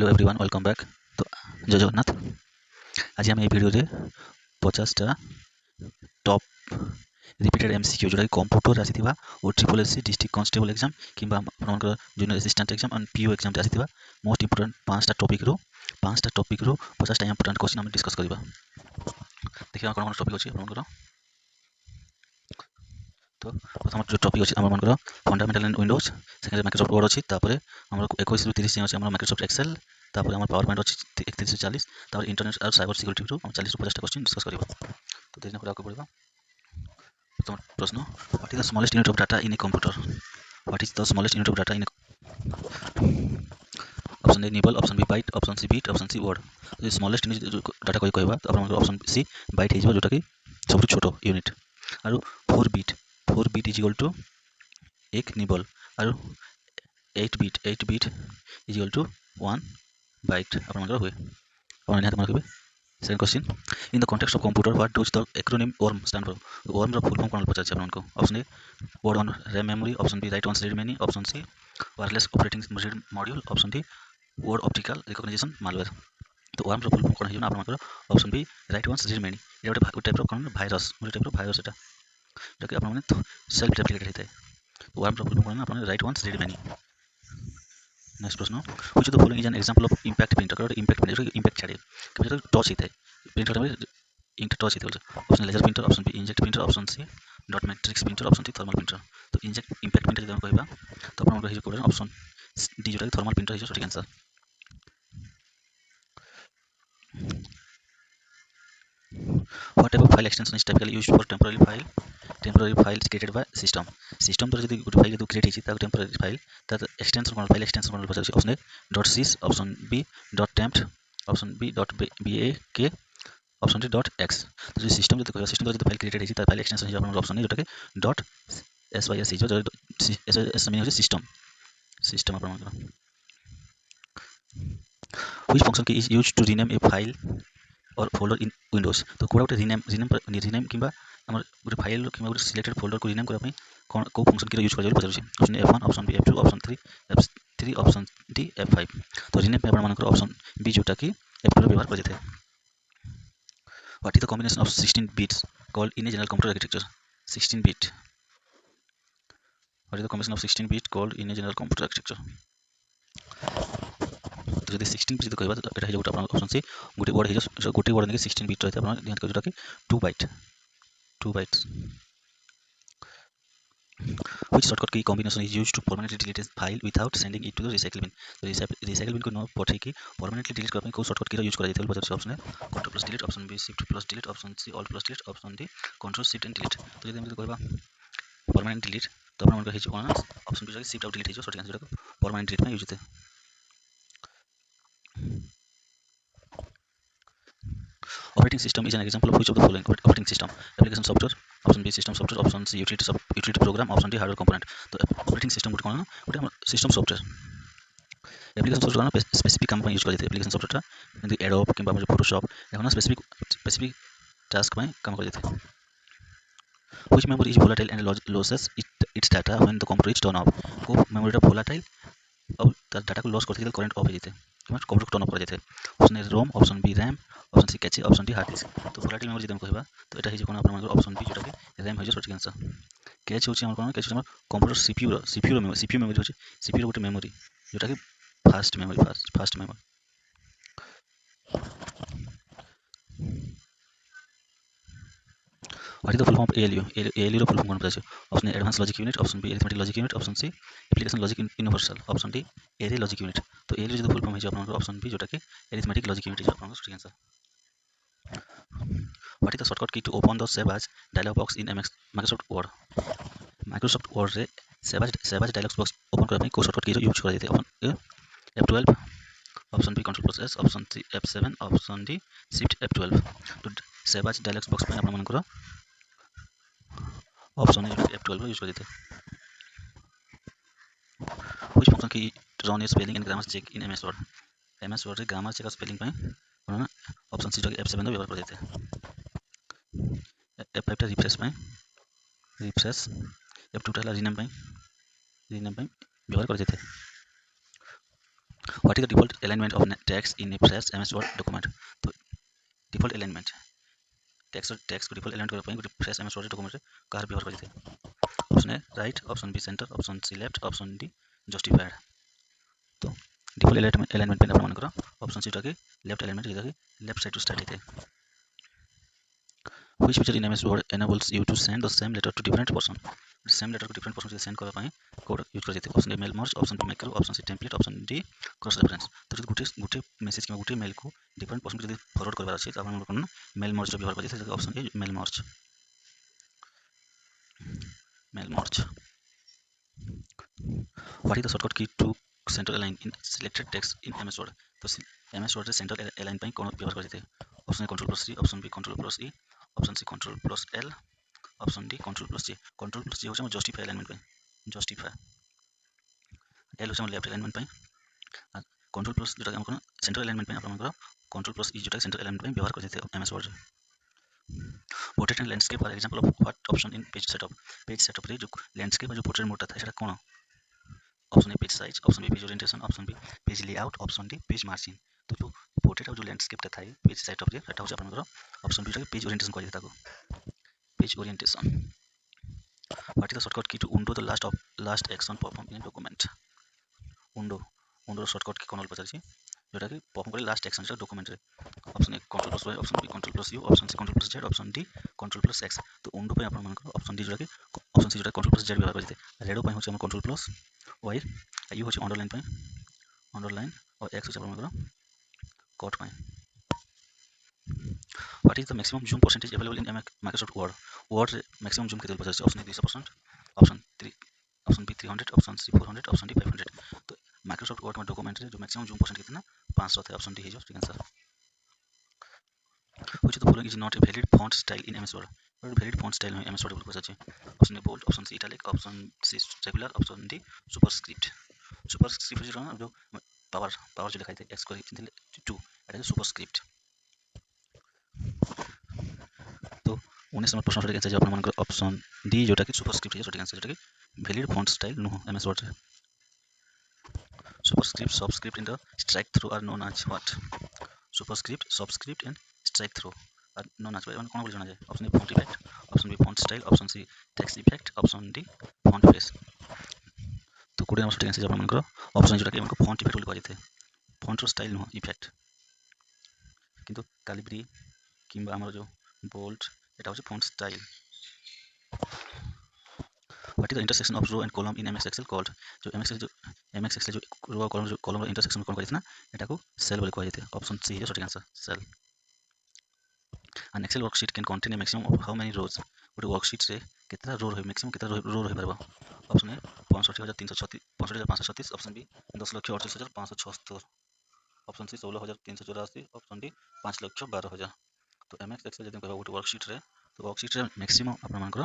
Hello everyone welcome back. तो जय जगन्नाथ। आज आम भिडियो 50टा टॉप रिपीटेड एमसीक्यू जोटा कंप्यूटर आसी ओ triple SC district constable exam कि junior assistant exam and PO exam आसी मोस्ट इंपोर्टेंट 5टा टॉपिक रो 50टा इंपोर्टेंट क्वेश्चन आम डिस्कस करबा। देखिए कौन कौन टॉपिक अच्छी तो प्रथम जो टॉपिक अच्छी आम fundamental and Windows, second Microsoft word अच्छी, तापर आम 21 ରୁ 30 अच्छी माइक्रोसॉफ्ट एक्सेल, तापर आम पावर पॉइंट अच्छी 31 ରୁ 40, तापर इंटरनेट और साइबर सिक्योरिटी रू 40 ରୁ 50टा क्वेश्चन डिस्कस करबा। तो देरी न करा पड़ेगा। प्रथम प्रश्न, what is the smallest unit of data in a computer? What is the smallest unit of data in option A nibble, option B byte, option C bit, option C word. तो smallest unit data कोई कहबा तो अपन option सी bite हे जोटा कि सबसे छोटो unit, आरो 4 bit is equal to 1 nibble, आरो 8 bit is equal to 1 byte अपन हुए अपन निहात मन कहबे। Second question, in the context of computer what does the acronym worm stand for? Worm रा फुल फॉर्म कोन पचार अपन को। Option A word on RAM memory, option B write on read many, option C wireless operating module, option D word optical recognition malware. तो worm रा full form कोन हे ना अपन option B write on read many. ये गोटे type कोन virus, गोटे टाइप भाइरस एटा जो कि अपन माने सेल्फ रेप्लिकेट होता है। वर्म रा फुल फॉर्म कोन अपन write on read many. Next प्रश्न, which of the following is an example of impact printer? Impact printer impact छाड़े कि टच होता है प्रिंटर में इंक टच होता है। Option laser printer, option B inkjet printer, option C dot matrix printer, option D thermal printer. तो impact printer जब कहबा तो अपन रही जो ऑप्शन डी जोटा थर्मल प्रिंटर है सटीक answer. What type of file extension is typically used for temporary files created by system? System द्वारा यदि गोटे फाइल क्रिएट होइछि ता टेम्पररी फाइल ता एक्सटेंशन कोन फाइल एक्सटेंशन कोन पचार। Option A .sys, option B .temp, option B .bak, option D .x। तो जो सिस्टम जब सिस्टम द्वारा फाइल क्रिएटेड होइछि ता फाइल एक्सटेंशन है अपन ऑप्शन ए जोटा के .sys जो sys मीनिंग है system upon. Which function key is used to rename a file और फोल्डर इन विंडोज? तो कोड़ा गोटे रिनेम किंबा हमर गोटे फाइल किंबा गोटे सिलेक्टेड फोल्डर को रिनेम करबा कोन को फंक्शन की यूज करै पचारुछि। Option F1, option B F2, option 3 option D F5। तो रिनेम पे अपन मानकर ऑप्शन बी जोटा कि F2 व्यवहार कर जेते। What is the combination of 16 bits called in a general computer architecture? 16 bit, what is the combination of 16 bit called in a general computer architecture? तो जब 16 बिट कहबा तो एटा है गोटे अपन ऑप्शन सी गोटे वर्ड है गोटे वर्ड ने 16 बिट रहता अपन ध्यान कर जोटा कि 2 bytes. Which shortcut key combination is used to permanently delete a file without sending it to the recycle bin? तो recycle bin को न पठे कि permanently delete करबा को shortcut key यूज करा जायते बता ऑप्शन है Ctrl plus delete, option B Shift plus delete, option C Alt plus delete, option D Ctrl Shift and delete। तो यदि हम कहबा permanent delete तो अपन मन कहि कोन option B Shift out delete है सॉरी आंसर permanent delete में यूज होते। Operating system is an example of which of the following? Operating system, application software, option B system software, option C utility program, option D hardware component। तो operating system गोटे कोन गोटे system software application software ना specific काम use कर application software जेमति adobe किंबा Photoshop एखना specific task में काम कर देते। Which memory is volatile and loses its data when the computer is turned off? को मेमोरी टा volatile और तार डाटा को लॉस करते ही करंट ऑफ हो जाते कि कंप्यूटर को टर्न ऑफ कर जाते। Option A ROM, option B RAM, option C cache, option D hard disk. तो वोलाटाइल मेमोरी जदम कहबा तो एटा हे कोन अपन मानकर ऑप्शन बी जोटा कि रैम हो सटीक आंसर। कैच होची हमर कोन कैच हमर कंप्यूटर सीपीयू मेमोरी होची सीपीयू गोटे मेमोरी जोटा कि fast memory. What is the full form of ALU? ALU रो फुल फॉर्म कोन पता छै? Option A advance logic unit, option B arithmetic logic unit, option C application logic universal, option D array logic unit. तो ALU जो full form है अपन option B जोटा कि अरिथमेटिक लॉजिक यूनिट है अपन सटीक answer. What is the shortcut key to open the Save As dialog box in Microsoft Word? Microsoft Word रे Save As dialog box open करबा को शॉर्टकट की यूज कर देते। Option A F12, option B Ctrl plus S, option C F7, option D Shift F12। तो Save As dialog box पे अपन मानकर option है F12 यूज कर देते। Which function key run a spelling and grammar check in MS Word? MS Word रे grammar check और spelling पे ना ऑप्शन सी जो F7 रो व्यवहार कर देते। F5 टा रिफ्रेश F2 टा रिनेम पे व्यवहार कर देते। What is the default alignment of text in a fresh MS Word document? तो default alignment text को default alignment करने पर fresh MS Word document रे कार व्यवहार करिते option A right option B centre option C left option D justified तो default alignment पे आपण मानकर ऑप्शन सी टाके लेफ्ट alignment जेटा कि लेफ्ट साइड टू स्टार्ट हेते which feature in MS Word enables you to send the same letter to different person same letter को different person से send करबा पई कोड यूज कर जेते option A mail merge option B macro option C template option D cross reference तो जब गुटे message कि गुटे mail को डिफरेंट पर्सन को जब फॉरवर्ड करबार अछि त आपण कोन मेल मर्ज व्यवहार कर जेते option A mail merge what is the shortcut key to center align in selected text in MS Word तो MS Word रे सेंटर अलाइन पई कोन व्यवहार कर जेते option A control plus C option B control plus E option C control plus L option D control plus J होचे हम justify alignment पे जस्टिफाई एल होचे हम लेफ्ट अलाइनमेंट पे कंट्रोल प्लस जोटा हम सेंटर अलाइनमेंट पे आपण कंट्रोल प्लस ई जोटा सेंटर अलाइनमेंट पे व्यवहार कर जेते MS Word portrait and landscape for example of what option in page setup रे जो लैंडस्केप जो पोर्ट्रेट मोड था सेटा कोन option A page size option B page orientation option B page layout option D page margin तो जो portrait और जो लैंडस्केप था पेज सेटअप रे सेटा होचे आपण ऑप्शन बी पेज ओरिएंटेशन कर जेता को page orientation what is the shortcut key to undo the last action performed in a document undo shortcut key कोन पचार छी जोटा कि परफॉर्म करे लास्ट एक्शन डॉक्यूमेंट रे option A control plus Y option B control plus U option C control plus Z option D control plus X तो undo पे आपण मानकर ऑप्शन डी जोटा कि ऑप्शन सी जोटा कंट्रोल प्लस जेड व्यवहार करते रेडो पे होचे हम कंट्रोल प्लस वाई यू होचे अंडरलाइन पे अंडरलाइन और एक्स होचे आपण मानकर कट पे what is the maximum zoom percentage available in Microsoft Word maximum zoom केते पचार छी option A 200% option 3 option B 300 option C 400 option D 500 तो माइक्रोसॉफ्ट वर्ड में डॉक्यूमेंट रे जो मैक्सिमम जूम परसेंट कितना 500 थे ऑप्शन डी है जो ठीक answer which of the following is not a valid font style in MS Word और valid font style में MS Word बोल पचार छी option A bold option C italic option C regular option D superscript जो power जो लिखा है x को 2 एटा है सुपरस्क्रिप्ट तो 19 नंबर प्रश्न आंसर आपण मानकर ऑप्शन डी जोटा कि सुपरस्क्रिप्ट है सटीक आंसर जोटा कि वैलिड फॉन्ट स्टाइल नो एमएस वर्ड रे superscript subscript in the strike through are known as what superscript subscript and strike through are known as कोन कोन जाना जाय option A font effect option B font style option C text effect option D font face तो code number सटीक answer आपण मानकर option जोटा कि हमको फॉन्ट इफेक्ट बोल कह जेते फॉन्ट रो स्टाइल नो इफेक्ट किंतु कैलिब्री किंबा हमर जो बोल्ड एटा होचे font style what is the intersection of row and column in MS Excel called जो MX Excel जो रो और कॉलम इंटरसेक्शन कोन करिस ना एटा को सेल बोल कह जेते ऑप्शन सी है सटीक answer cell an Excel worksheet can contain a maximum of how many rows ଗୋଟେ वर्कशीट रे केतना रो रहे मैक्सिमम केतना रो रहे परबा option A 65336 65536 option B 10,48,576 option C 16,384 option D 5,12,000 तो MX Excel जदि कहबा ଗୋଟେ वर्कशीट रे तो वर्कशीट रे मैक्सिमम आपण मानकर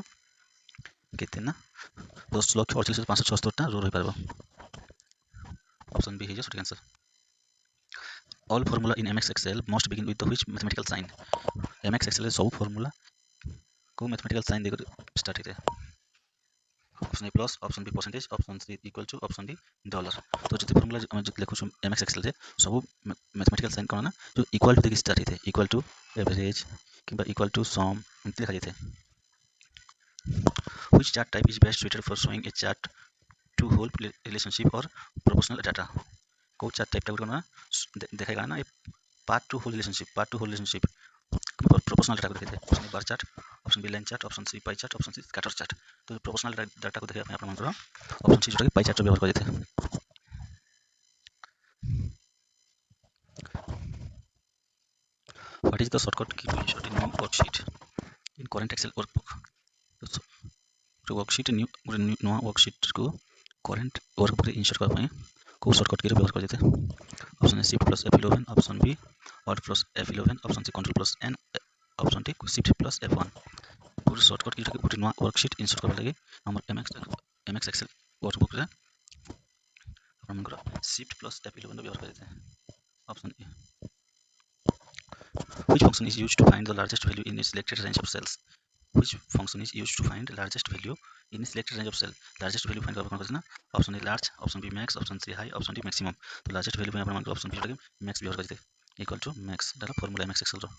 केतना 10,48,576 टा रो रही परबा ऑप्शन बी है सटीक answer all formula in MX Excel must begin with the which mathematical sign MX Excel सब formula को mathematical sign देकर स्टार्ट होते हैं option A plus option B percentage option C equal to option D dollar तो जति formula हम जो लिखु छु MX Excel रे सब मैथमेटिकल साइन कोन ना जो इक्वल टू देखि स्टार्ट होते इक्वल टू एवरेज किबा इक्वल टू सम एंत लिखा जाते which chart type is best suited for showing a chart to whole relationship or proportional data को चार्ट टाइप टाइप करना देखाएगा ना part to whole relationship proportional data को देखते हैं option A bar chart option B line chart option C pie chart option C scatter chart तो proportional data को देखिए अपन मान ऑप्शन सी जोटा कि पाई चार्ट व्यवहार कर देते हैं what is the shortcut key to insert in new worksheet in current Excel workbook तो वर्कशीट न्यू वर्कशीट को करंट वर्कबुक रे इंसर्ट कर पाए को शॉर्टकट की व्यवहार कर देते हैं option A shift plus F11 option B alt plus F11 option C control plus N option D shift plus F1 पूरा शॉर्टकट की गोटे नया वर्कशीट इंसर्ट करबा लागि हमर MX Excel वर्कबुक रे हमर शिफ्ट प्लस F11 व्यवहार कर देते हैं option A which function is used to find the largest value in a selected range of cells which function is used to find the largest value in selected range of cell largest value find करना करना option A large option B max option C high option D maximum तो largest value पे आपण option B जोटा max व्यवहार करते equal to max data formula max Excel रो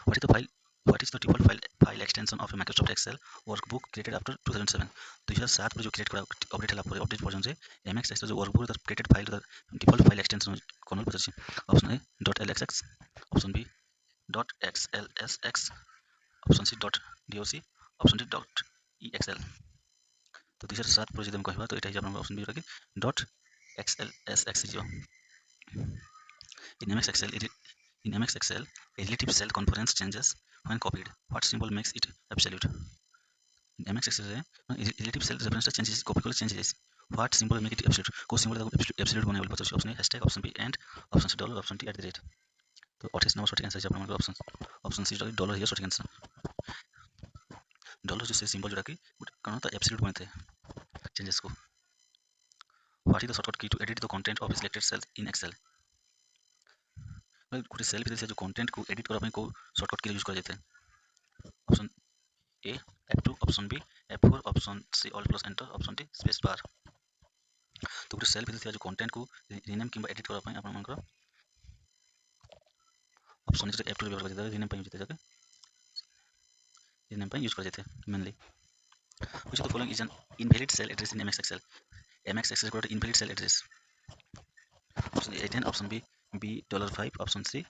what is the file what is the default file extension of a Microsoft Excel workbook created after 2007 2007 रे जो create करा अपडेट हला ପରେ अपडेट वर्जन से MX Excel जो workbook the created file the default file extension कोन पछी option A .lxx option B .xlsx option C .doc option D .exl तो 2007 पर जदि हम कहबा तो एटा जे अपन ऑप्शन बी रखि .xlsx जो in MX Excel in MX Excel a relative cell conference changes when copied what symbol makes it absolute in MX Excel relative cell reference changes copy कले changes what symbol make it absolute को symbol को absolute बनाए बोल पछी option A hashtag option B and option C dollar option T @ तो 28 नंबर सटीक answer है अपन ऑप्शन सी डॉलर हियर सटीक आंसर डॉलर जो से सिंबल जोटा कि कौन होता है एब्सोल्यूट बनते हैं चेंजेस को what is the shortcut key to edit the content of selected cell in Excel गोटे सेल भितर से जो कंटेंट को एडिट करबा को शॉर्टकट की यूज कर जाते हैं option A F2 option B F4 option C all plus enter option D space bar तो गोटे सेल भितर से जो कंटेंट को रीनेम किंबा एडिट करबा अपन मानकर ऑप्शन जे F2 व्यवहार कर जाते हैं रीनेम पे यूज करते हैं रीनेम पे यूज कर जाते हैं mainly which of the following is an invalid cell address in MX Excel MX Excel got invalid cell address option A 10 option B $5 option C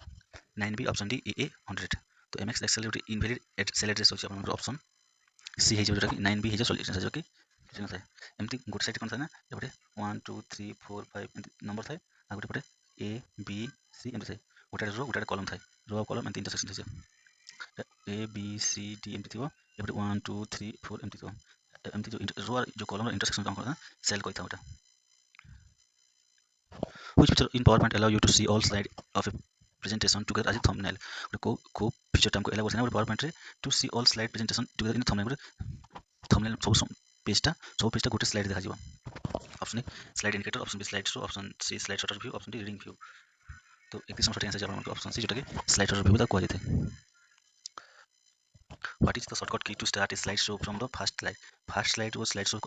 9B option D EA 100 तो MX Excel got invalid cell address होछि अपन option C है जोटा कि 9B है जो solution है जो कि ठीक है एमती गुड साइड कोन था ना एपटे 1 2 3 4 5 नंबर थाए आ गोटे पटे A B C एमती थाए गोटे रो गोटे कॉलम थाए रो कॉलम एमती इंटरसेक्शन थाए A B C D एमती थिबो एपटे 1 2 3 4 एमती थिबो एमती जो रो जो कॉलम इंटरसेक्शन काम करना सेल कोइ था ओटा which feature in PowerPoint allow you to see all slide of a presentation together as a thumbnail को feature टाइम को allow करना PowerPoint रे to see all slide presentation together in a thumbnail सब पेजटा गोटे slide देखा जिवो option A slide indicator option B slide show option C slide shorter view option D reading view तो 31 number सही answer जाबा option C जोटा कि slide shorter view दा कहै जेते what is the shortcut key to start a slide show from the first slide वो slide show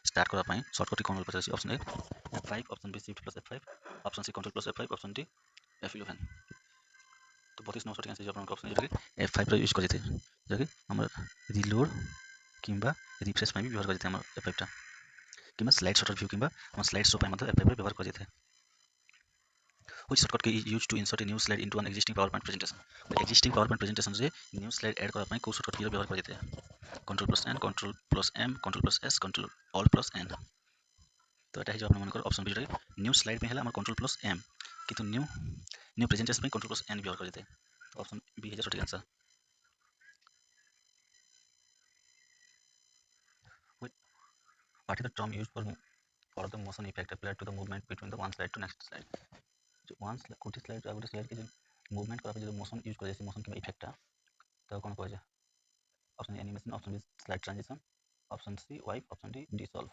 start करा पाए शॉर्टकट कौन पता है option A F5 option B shift plus F5 option C control plus F5 option D F11 तो 32 number सटीक answer जे आपन ऑप्शन जे F5 रो यूज कर जेते जे कि हमर रीलोड किंबा रिफ्रेश में भी व्यवहार कर जेते हमर F5 टा किंबा स्लाइड शॉर्टर व्यू किंबा हम स्लाइड शो पे मतलब F5 रो व्यवहार कर जेते which shortcut key is used to insert a new slide into an existing PowerPoint presentation तो existing PowerPoint presentation से new slide ऐड करबा पई को shortcut key रो व्यवहार कर जेते control plus N control plus M control plus S control all plus N तो एटा है जो आपन मानकर ऑप्शन बी रे न्यू स्लाइड में हला हमर कंट्रोल प्लस M किंतु न्यू प्रेजेंटेशन में कंट्रोल प्लस N व्यवहार कर जेते तो ऑप्शन बी है जो सटीक answer what is the term used for the motion effect applied to the movement between the one slide to next slide जो वन कोटी स्लाइड आ गोटे स्लाइड के जो मूवमेंट करा जो मोशन यूज कर मोशन के इफेक्ट तो कौन कह जाए option animation option B slide transition option C wipe option D dissolve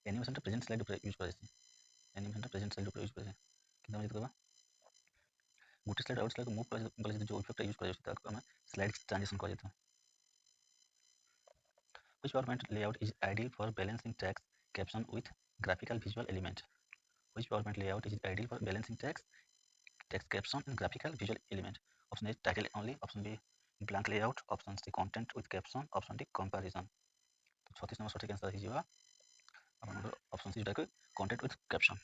animation present slide ऊपर यूज कर एनिमेशन प्रेजेंट स्लाइड ऊपर यूज कर किंतु हम कहबा गोटे स्लाइड आउट स्लाइड मूव कर जो इफेक्ट यूज कर ताको हम स्लाइड ट्रांजिशन कह जेता which PowerPoint layout is ideal for balancing text caption with graphical visual element which PowerPoint layout is ideal for balancing text caption and graphical visual element option A title only option B blank layout option C content with caption option D comparison तो 36 number सटीक answer हिजिबा आपन option C जोटा content with caption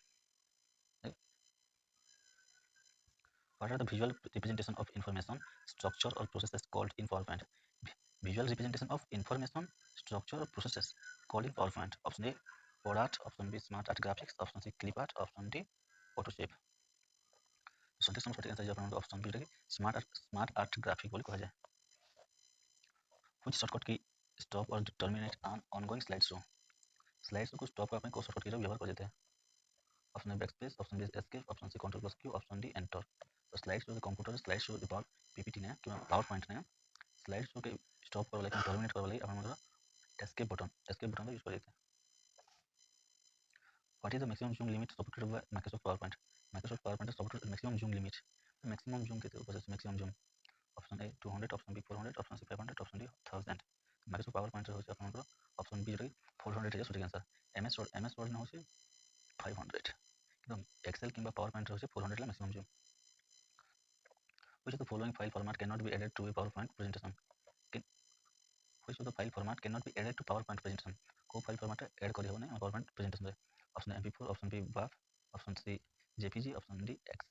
what are the visual representation of information structure or processes called in PowerPoint visual representation of information structure or processes called in PowerPoint option A PowerArt option B smart art graphics option C clipart option D Photoshop 37 number सटीक answer जे आपन option B smart art graphic बोली कहा जाए which shortcut key stop or terminate an ongoing slide show को stop करने को shortcut key व्यवहार कर देते हैं option A backspace option B escape option C control plus Q option D enter तो स्लाइड शो के computer slide show record PPT ने कि पावर पॉइंट ने स्लाइड शो के स्टॉप करबा लागि टर्मिनेट करबा लागि अपन मतलब एस्केप बटन का यूज कर देते हैं what is the maximum zoom limit supported by Microsoft PowerPoint supported maximum zoom limit maximum zoom के ऊपर maximum zoom option A 200 option B 400 option C 500 option D 1000 बाकी सब पावर पॉइंट होचे आपनकर ऑप्शन बी जोटा 400 है सटीक आंसर। एमएस वर्ड न होचे 500 एकदम एक्सेल किंबा पावर पॉइंट होचे 400 ला मैक्सिमम जो which of the following file format cannot be added to a PowerPoint presentation Can, which of the file format cannot be added to PowerPoint presentation को file format add करि होने PowerPoint presentation रे option MP4 option B WAV option C JPG option D X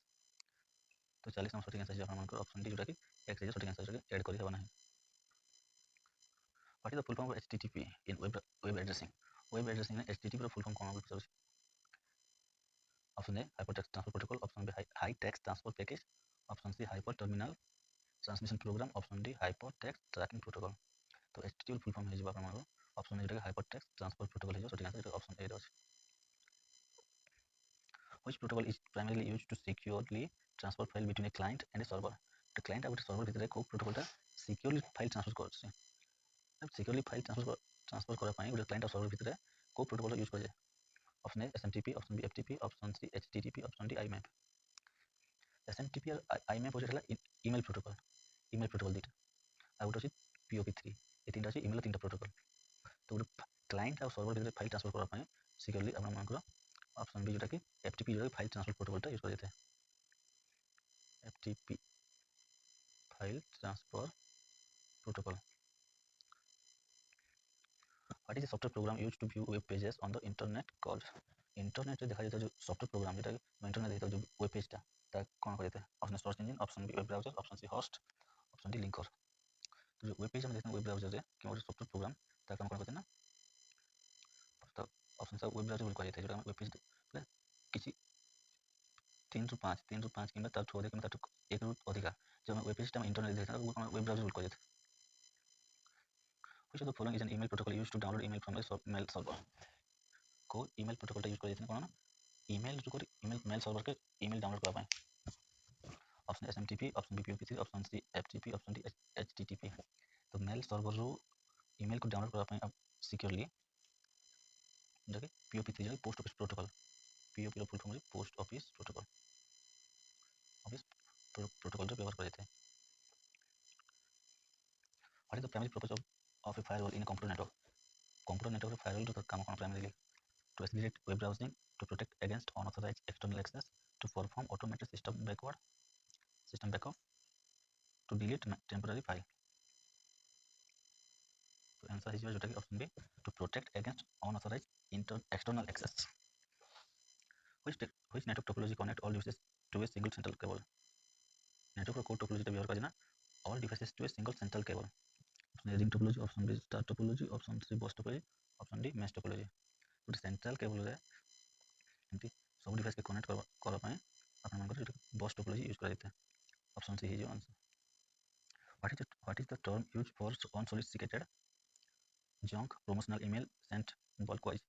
तो 40 number सटीक answer जे आपनकर option D जोटा कि X जे सटीक आंसर जे ऐड करि होना है। What is the full form of HTTP in web addressing? Web addressing में HTTP ର full form कौन होगा? Option A Hypertext Transfer Protocol, option B High Text Transfer Package, option C Hyper Terminal Transmission Program, option D Hypertext Tracking Protocol। तो HTTP full form है जे आपनकर option A जोटा Hypertext Transfer Protocol है जो सटीक answer option A रहଅଛି। Which protocol is primarily used to securely transfer file between a client and a server? The client और server ভিতরে কোন protocol securely file transfer করছে? सिक्योरली फाइल ट्रांसफर करा पाए गोटे क्लाइंट और सर्वर भितर को प्रोटोकॉल यूज करे option A SMTP option B FTP option C HTTP option D IMAP SMTP और आईमैप होछला ईमेल प्रोटोकॉल दिटा आ गोटे पीओपी3 ए तीनटा ईमेल तीनटा प्रोटोकॉल तो गोटे क्लाइंट और सर्वर भितर फाइल ट्रांसफर करा पाए सिक्योरली आपण मानकर ऑप्शन बी जोटा कि एफटीपी जोटा फाइल ट्रांसफर प्रोटोकॉल यूज करते हैं FTP file transfer protocol. What is a software program used to view web pages on the internet called? Internet रे देखा जाता जो सॉफ्टवेयर प्रोग्राम जेटा इंटरनेट देखा जो वेब पेजटा ता कोन करते हैं option search engine option B web browser option C host option D linker. तो जो वेब पेज हम देखते हैं वेब ब्राउज़र रे कि और सॉफ्टवेयर प्रोग्राम ता कोन करते हैं ना तो ऑप्शन सा वेब ब्राउज़र बोल कहते हैं जो वेब पेज किसी 305 किंबा तार छोड़ दे किंबा तार एक रु अधिका जो वेब पेज ता इंटरनेट देखते हैं वो वेब ब्राउज़र बोल कहते हैं। Which of the following is an email protocol used to download email from a mail server? को ईमेल प्रोटोकॉल यूज करते हैं कौन ईमेल जो कर ईमेल मेल सर्वर के ईमेल डाउनलोड करा पाए ऑप्शन एसएमटीपी ऑप्शन बी पीओपी3 option C FTP option D HTTP. तो मेल सर्वर रो ईमेल को डाउनलोड करा पाए अब सिक्योरली जो कि पीओपी3 जो पोस्ट ऑफिस प्रोटोकॉल पीओपी रो फुल फॉर्म है post office protocol office protocol जो व्यवहार करते हैं। What is the primary purpose of A firewall in a computer network firewall का काम कौन primarily to facilitate web browsing, to protect against unauthorized external access, to perform automated system backup, to delete temporary file. तो answer है जोटा कि option B to protect against unauthorized external access. Which network topology connect all devices to a single central cable? Network code topology का व्यवहार करना all devices to a single central cable. Option A ring topology option B star topology option C bus topology option D mesh topology. तो central cable रे एमती सब device के connect करा पाए अपन मनकर बस टोपोलॉजी यूज करते हैं ऑप्शन सी है जो answer. What is the term used for unsolicitated junk promotional email sent bulk wise?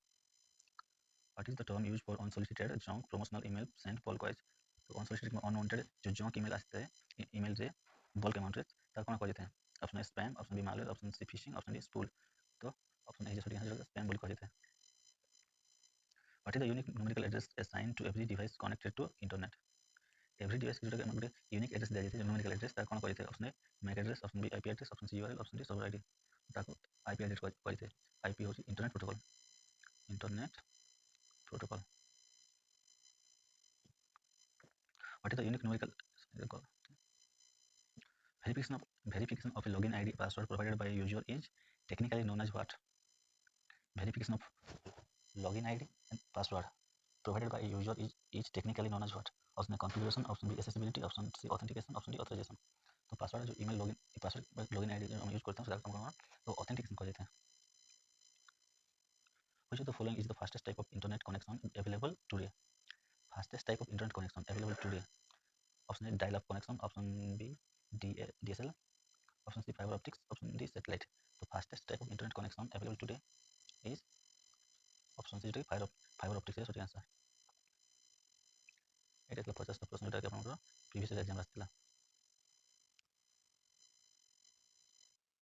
What is the term used for unsolicitated junk promotional email sent bulk wise? तो unsolicited में unwanted जो junk email आते हैं email रे bulk amount रे ता कोन कहते हैं option A spam option B malware option C phishing option D spool. तो ऑप्शन ए जो सही आंसर स्पैम बोल कहते हैं। What is the unique numerical address assigned to every device connected to internet? Every device की जोटा हमको unique address दिया जाता है न्यूमेरिकल एड्रेस ता कोन कहते हैं option A MAC address option B IP address option C URL option D server ID ताको आईपी एड्रेस कहते हैं। आईपी होची internet protocol. What is the unique numerical verification of a login ID password provided by a user is technically known as what? Verification of login ID and password provided by a user is technically known as what? Option configuration option B accessibility option C authentication option D authorization। तो password जो email login password login ID हम use करते हैं उसका काम तो authentication कर देते हैं। Which of the following is the fastest type of internet connection available today? Fastest type of internet connection available today. Option A dial up connection option B DSL option C fiber optics option D satellite। तो fastest type of internet connection available today is option C जो fiber optics है सही answer. এটা ছিল 50টা প্রশ্ন যেটা আপনারা previous exam আসছিল।